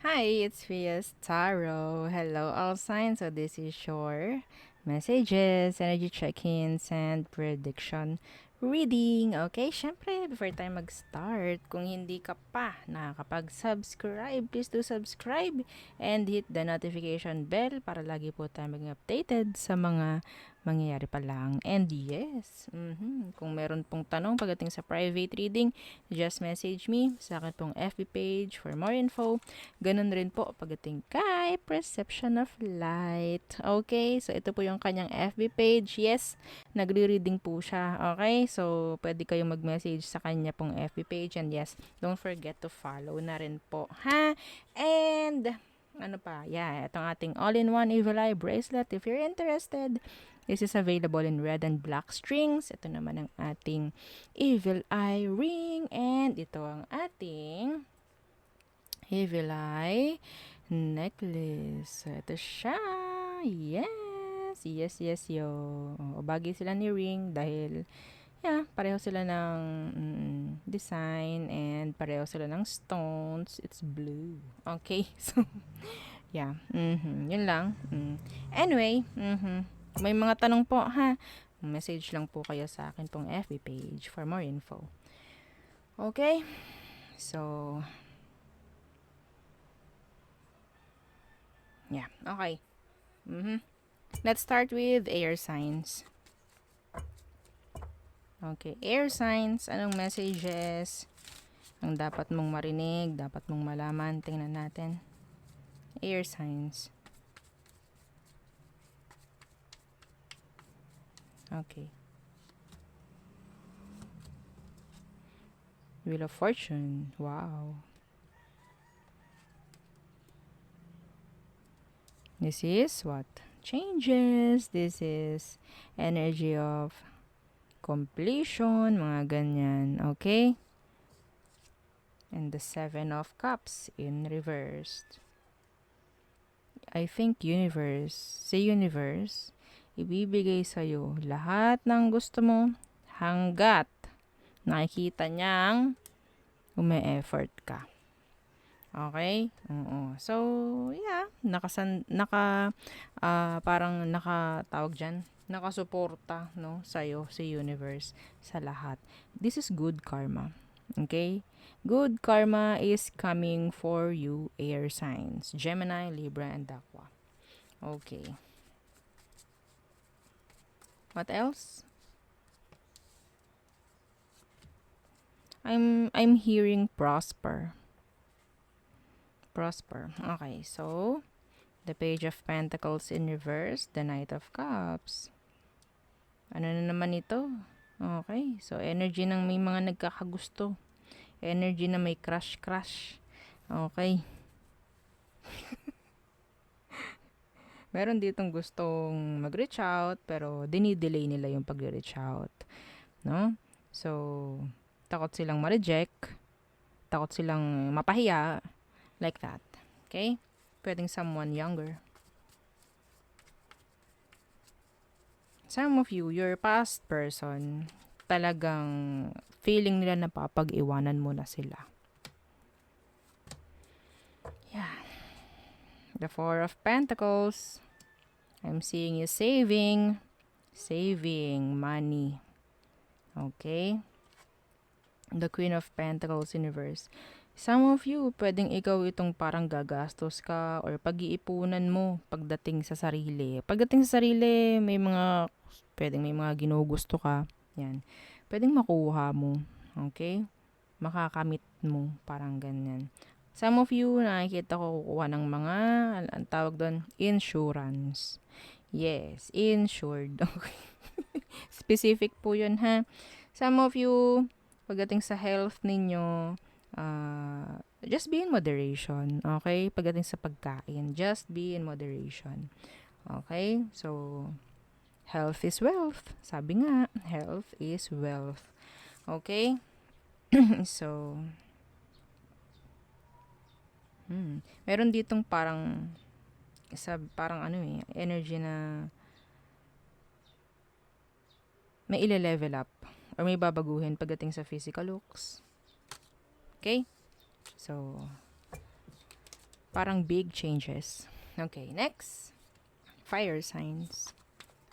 Hi, it's Fias Tarot. Hello, all signs. So this is your messages, energy check-ins, and prediction reading. Okay, syempre, before tayo mag-start, kung hindi ka pa nakakapag-subscribe, please do subscribe and hit the notification bell para lagi po tayo maging updated sa mga mangyayari pa lang. And yes, kung meron pong tanong pagdating sa private reading, just message me sa akin pong FB page for more info. Ganun rin po pagdating kay Perception of Light. Okay, so ito po yung kanyang FB page. Yes, nagre-reading po siya. Okay, so pwede kayong mag-message sa kanya pong FB page. And yes, don't forget to follow na rin po. Ha? And ano pa? Yeah, itong ating all-in-one Evil Eye bracelet. If you're interested, this is available in red and black strings. Ito naman ang ating Evil Eye ring. And ito ang ating Evil Eye necklace. So, ito siya. Yes. Yes, yes, yo. Bagay sila ni ring dahil pareho sila ng design and pareho sila ng stones. It's blue. Okay. So, yeah. Yun lang. Anyway, may mga tanong po, ha? Message lang po kayo sa akin pong FB page for more info. Okay? So, yeah. Okay. Let's start with air signs. Okay, air signs, anong messages ang dapat mong marinig, dapat mong malaman? Tingnan natin. Air signs. Okay. Wheel of Fortune. Wow. This is what? Changes. This is energy of completion, mga ganyan. Okay? And the Seven of Cups in reversed. I think universe, sa universe, ibibigay sa'yo lahat ng gusto mo hanggat nakikita niyang ume-effort ka. Okay? Oo. So, yeah, parang nakatawag dyan, nakasuporta, no, sa'yo, sa universe, sa lahat. This is good karma. Okay? Good karma is coming for you, air signs, Gemini, Libra, and Aqua. Okay. What else? I'm hearing prosper. Prosper. Okay, so the Page of Pentacles in reverse, the Knight of Cups. Ano na naman ito? Okay, so energy ng may mga nagkakagusto. Energy na may crush. Okay. Meron ditong gustong mag-reach out, pero dinidelay nila yung pag-reach out. No? So, takot silang ma-reject. Takot silang mapahiya. Like that. Okay? Pwedeng someone younger. Some of you, your past person, talagang feeling nila na papag-iwanan mo na sila. Yeah. The Four of Pentacles. I'm seeing you saving money. Okay? The Queen of Pentacles in reverse. Some of you, pwedeng ikaw itong parang gagastos ka or pag-iipunan mo pagdating sa sarili. Pagdating sa sarili, pwedeng may mga ginugusto ka. Yan. Pwedeng makuha mo. Okay? Makakamit mo. Parang ganyan. Some of you, nakikita ko kukuha ng mga, ang tawag doon, insurance. Yes, insured. Okay. Specific po yun, ha? Some of you, pagdating sa health ninyo, just be in moderation. Okay? Pagdating sa pagkain, just be in moderation. Okay? So, health is wealth. Sabi nga, health is wealth. Okay? So, meron ditong parang energy na may ile-level up or may babaguhin pagdating sa physical looks. Okay? So, Parang big changes. Okay, next. Fire signs.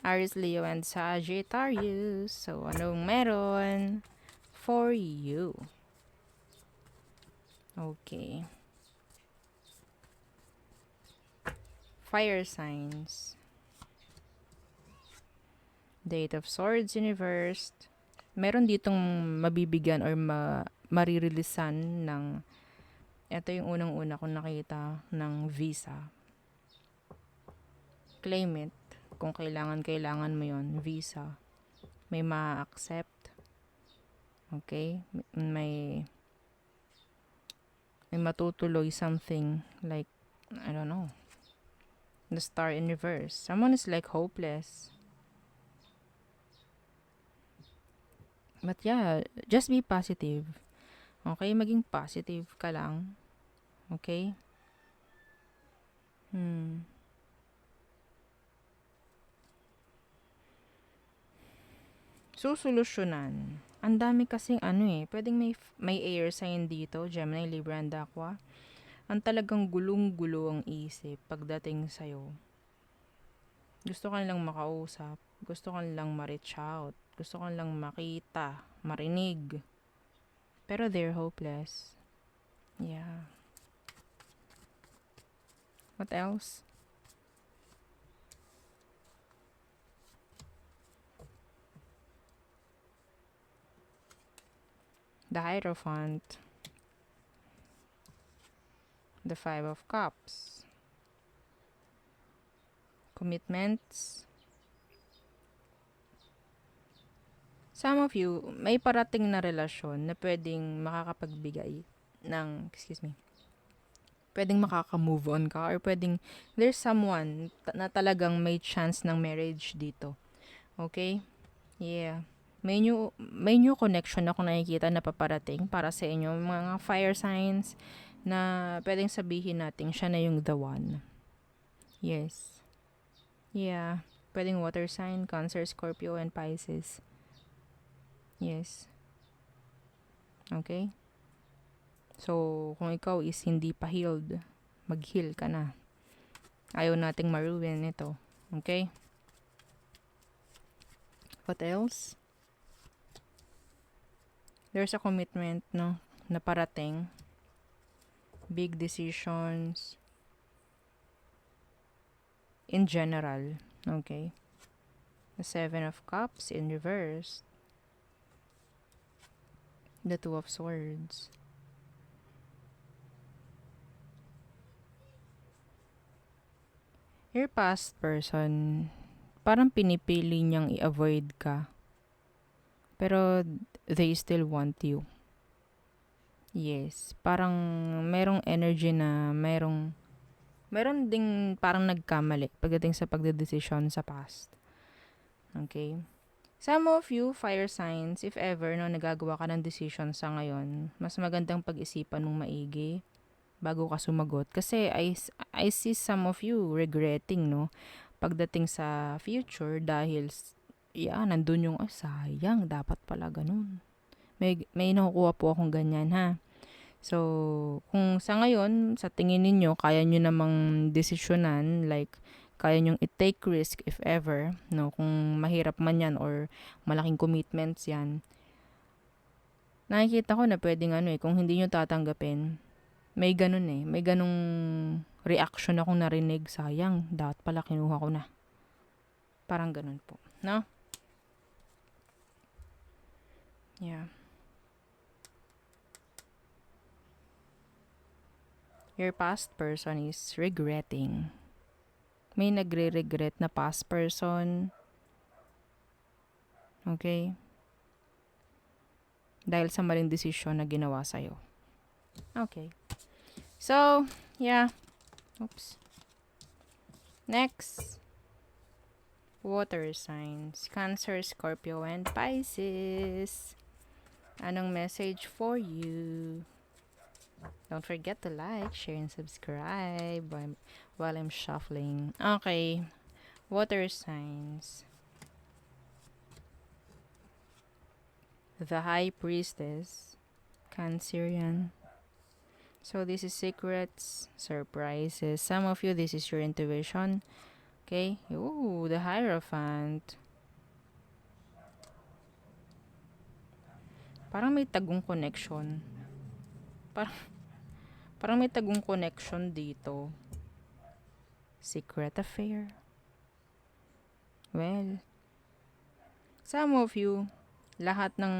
Aries, Leo, and Sagittarius. So, anong meron for you? Okay. Fire signs. Eight of Swords Universe. Meron ditong mabibigyan or maririlisan ng, ito yung unang-una kong nakita, ng visa. Claim it. Kung kailangan mo yon, visa. May ma-accept. Okay? May matutuloy something like, I don't know, the star in reverse. Someone is like hopeless. But yeah, just be positive. Okay? Maging positive ka lang. Okay? Susolusyonan. Ang dami kasing pwedeng may air sign dito, Gemini, Libra, and Aqua. Ang talagang gulong-gulo ang isip pagdating sa'yo. Gusto ka lang makausap, gusto ka lang ma-reach out, gusto ka lang makita, marinig. Pero they're hopeless. Yeah. What else? The Hierophant. The Five of Cups. Commitments. Some of you, may parating na relasyon na pwedeng makakapagbigay ng, pwedeng makaka-move on ka, or pwedeng there's someone na talagang may chance ng marriage dito. Okay? Yeah. May new connection ako nakikita na paparating para sa inyo, mga fire signs na pwedeng sabihin natin siya na yung the one. Yes. Yeah. Pwedeng water sign, Cancer, Scorpio, and Pisces. Yes. Okay? So, kung ikaw is hindi pa healed, mag-heal ka na. Ayaw nating maruin ito. Okay? What else? There's a commitment, no? Na parating. Big decisions. In general. Okay? The Seven of Cups in reverse. The Two of Swords. Your past person, parang pinipili niyang i-avoid ka. Pero they still want you. Yes. Parang merong energy na meron ding parang nagkamali pagdating sa pagdedesisyon sa past. Okay? Some of you, fire signs, if ever, no, nagagawa ka ng decision sa ngayon, mas magandang pag-isipan mong maigi bago ka sumagot. Kasi I see some of you regretting, no, pagdating sa future dahil, nandun yung, sayang, dapat pala ganun. May nakukuha po akong ganyan, ha. So, kung sa ngayon, sa tingin ninyo, kaya nyo namang desisyonan, like, kaya nyong i-take risk if ever, no, kung mahirap man yan or malaking commitments yan, nakikita ko na pwedeng kung hindi nyo tatanggapin, may ganung reaction akong narinig, sayang, dapat pala kinuha ko na. Parang ganun po, no? Yeah. Your past person is regretting. May nagre-regret na past person. Okay? Dahil sa maling desisyon na ginawa sa'yo. Okay. So, yeah. Oops. Next. Water signs. Cancer, Scorpio, and Pisces. Anong message for you? Don't forget to like, share, and subscribe while I'm shuffling. Okay. Water signs. The High Priestess. Cancerian. So this is secrets, surprises. Some of you, this is your intuition. Okay? Ooh, the Hierophant. Parang may tagong connection. Parang, parang may tagong connection dito. Secret affair. Well, some of you, lahat ng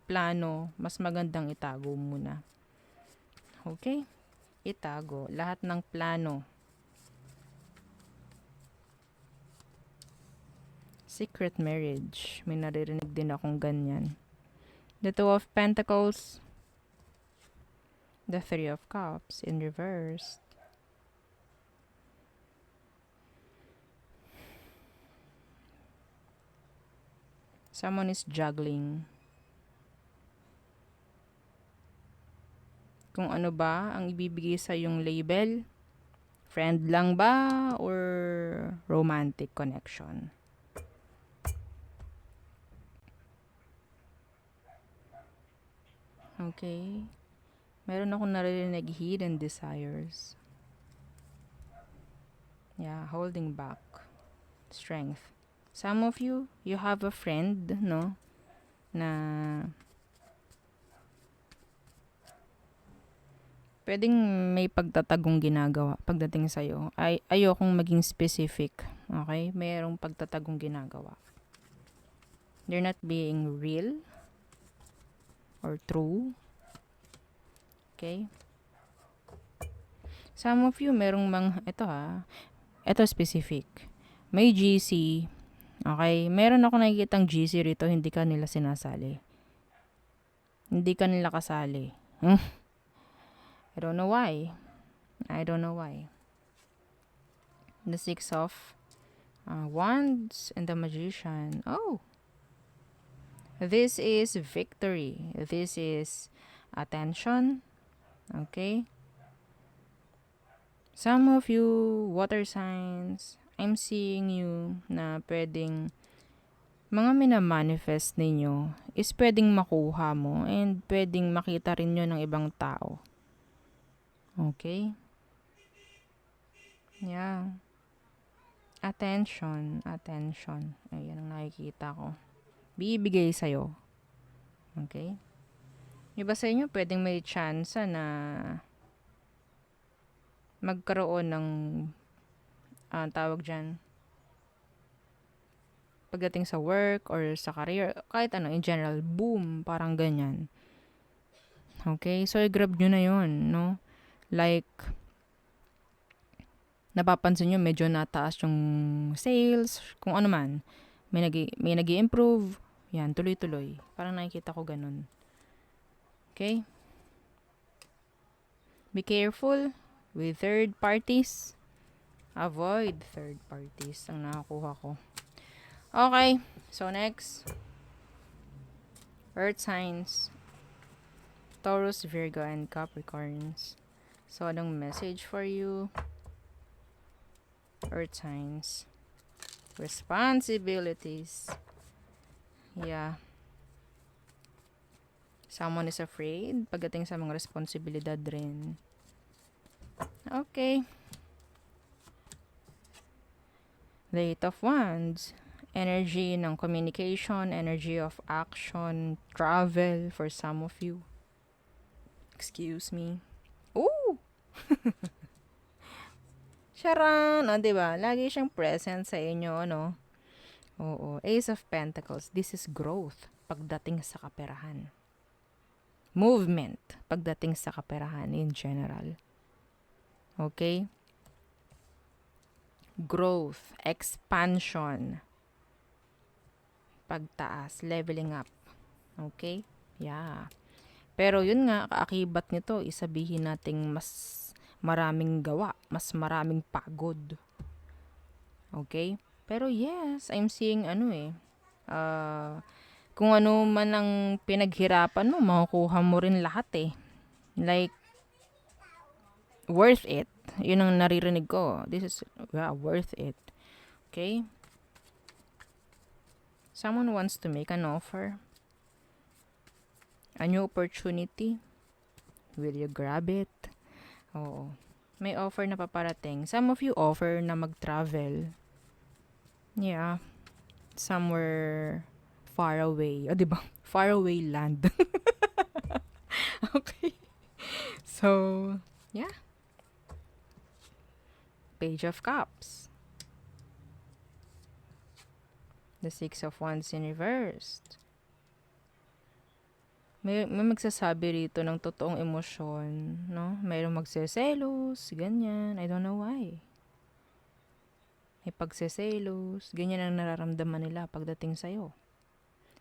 plano, mas magandang itago muna. Okay? Itago. Lahat ng plano. Secret marriage. May naririnig din akong ganyan. The Two of Pentacles. The Three of Cups in reverse. Someone is juggling. Kung ano ba ang ibibigay sa yung label. Friend lang ba or romantic connection? Okay. Meron akong naririnig hidden desires. Yeah, holding back. Strength. Some of you, you have a friend, no? Na pwedeng may pagtatagong ginagawa pagdating sa'yo. Ayokong maging specific. Okay? Mayroong pagtatagong ginagawa. They're not being real or true. Okay? Some of you, merong ito specific. May GC. Okay? Meron ako nakikitang GC rito, hindi ka nila sinasali. Hindi ka nila kasali. I don't know why. The Six of Wands and the Magician. Oh! This is victory. This is attention. Okay? Some of you, water signs, I'm seeing you na pwedeng mga minamanifest ninyo is pwedeng makuha mo and pwedeng makita rin nyo ng ibang tao. Okay? Yeah. Attention. Ayan ang nakikita ko. Bibigay sa'yo. Okay? Iba sa inyo, pwedeng may chance na magkaroon ng tawag dyan, pagdating sa work or sa career, kahit ano, in general, boom, parang ganyan. Okay? So, i-grab nyo na yun, no? Like, napapansin nyo, medyo nataas yung sales, kung ano man. May nag-i-improve. Yan, tuloy-tuloy. Parang nakikita ko ganun. Okay? Be careful with third parties. Avoid third parties ang nakakuha ko. Okay. So, next. Earth signs. Taurus, Virgo, and Capricorns. So, anong message for you? Earth signs. Responsibilities. Yeah. Someone is afraid pagdating sa mga responsibilidad rin. Okay. The Eight of Wands. Energy ng communication, energy of action, travel for some of you. Excuse me. Ooh! Sharon! O, diba? Lagi siyang present sa inyo, no? Oo. Ace of Pentacles. This is growth pagdating sa kaperahan. Movement pagdating sa kaperahan in general. Okay? Growth, expansion, pagtaas, leveling up. Okay? Yeah. Pero yun nga, kaakibat nito, isabihin nating mas maraming gawa, mas maraming pagod. Okay? Pero yes, I'm seeing kung ano man ang pinaghirapan mo, makukuha mo rin lahat eh. Like, worth it. Yun ang naririnig ko. This is, worth it. Okay? Someone wants to make an offer. A new opportunity. Will you grab it? Oo. May offer na paparating. Some of you offer na mag-travel. Yeah. Somewhere far away. O, di ba? Far away land. Okay. So, yeah. Page of Cups. The Six of Wands in reverse. May magsasabi rito ng totoong emosyon, no? Mayroong magseselos, ganyan. I don't know why. May pagseselos, ganyan ang nararamdaman nila pagdating sa'yo.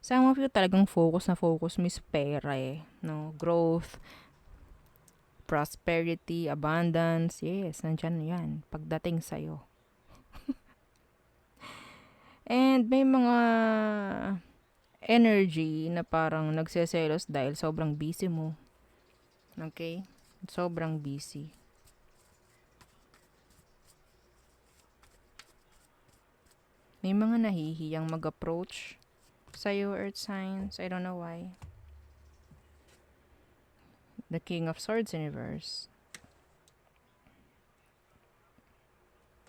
Some of you talagang focus na focus mo is pera eh, no? Growth, prosperity, abundance, yes, nandyan yan, pagdating sa'yo. And may mga energy na parang nagseselos dahil sobrang busy mo. Okay? Sobrang busy. May mga nahihiyang mag-approach sa'yo, Earth signs. I don't know why. The King of Swords in reverse.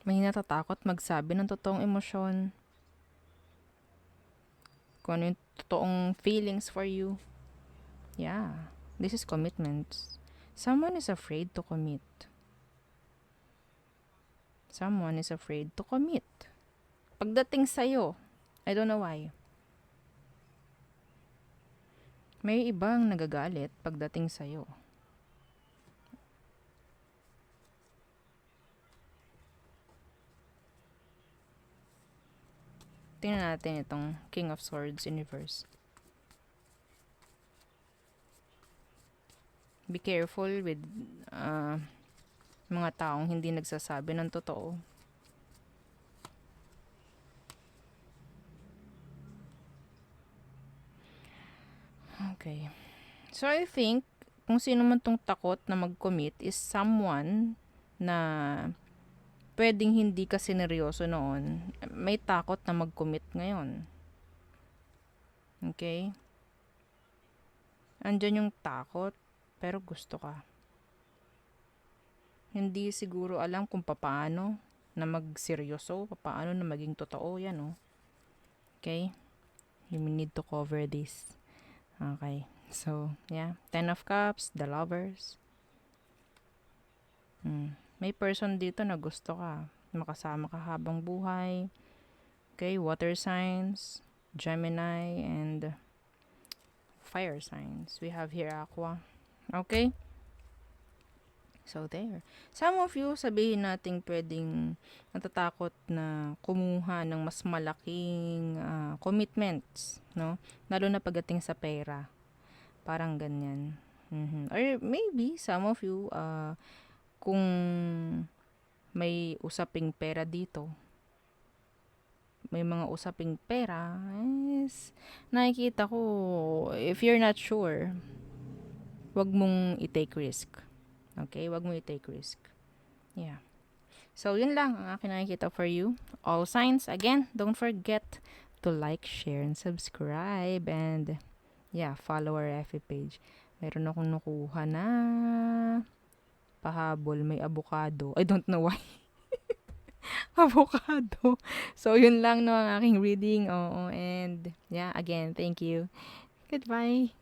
May natatakot magsabi ng totoong emosyon. Kung ano yung totoong feelings for you. Yeah. This is commitments. Someone is afraid to commit. Someone is afraid to commit. Pagdating sa'yo, I don't know why. May ibang nagagalit pagdating sa'yo. Tingnan natin itong King of Swords in reverse. Be careful with mga taong hindi nagsasabi ng totoo. Okay. So, I think, kung sino man tong takot na mag-commit is someone na pwedeng hindi ka sineryoso noon. May takot na mag-commit ngayon. Okay? Andyan yung takot, pero gusto ka. Hindi siguro alam kung paano na magseryoso, paano na maging totoo yan, oh. Okay? You need to cover this. Okay. So, yeah. 10 of Cups, the Lovers. May person dito na gusto ka. Makasama ka habang buhay. Okay, water signs, Gemini, and fire signs. We have here Aqua. Okay? So, there. Some of you, sabihin natin pwedeng natatakot na kumuha ng mas malaking commitments, no? Lalo na pagdating sa pera. Parang ganyan. Or maybe, some of you, kung may usaping pera dito, may mga usaping pera, is, nakikita ko, if you're not sure, wag mong i-take risk. Okay? Wag mong i-take risk. Yeah. So, yun lang ang akin nakikita for you. All signs, again, don't forget to like, share, and subscribe. And, yeah, follow our FB page. Meron akong nakuha na pahabol, may avocado. I don't know why. Avocado. So, yun lang no ang aking reading. Oo, and yeah, again, thank you. Goodbye.